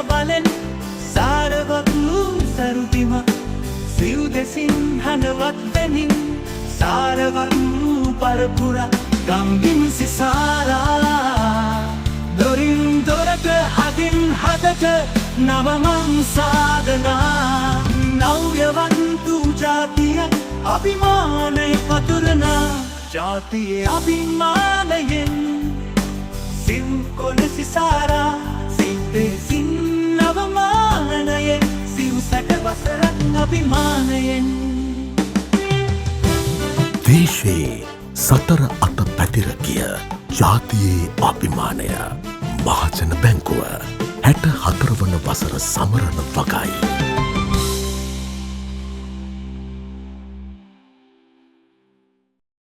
බලෙන් සාරවත් වූ සරුදිම සිව් දෙසින් හඬවත් වෙනින් සාරවත් වූ පරපුර ගම්බිම් සිසාරා දොරින් දොරට හදින් හදට නවමං සාධනා නව්‍යවන්තු ජාතිය අභිමානය පතුරන ජාතියේ අභිමානයෙන් සිව් කොළ සිසාරා සිද්දෙසින් නවමානයෙන් සිව් සැට වසරක් අභිමානයෙන් දේශයේ සතර අත පැතිර ගිය ජාතියේ අභිමානය මහජන බැංකුව 64 වන වසර සමරන වගයි.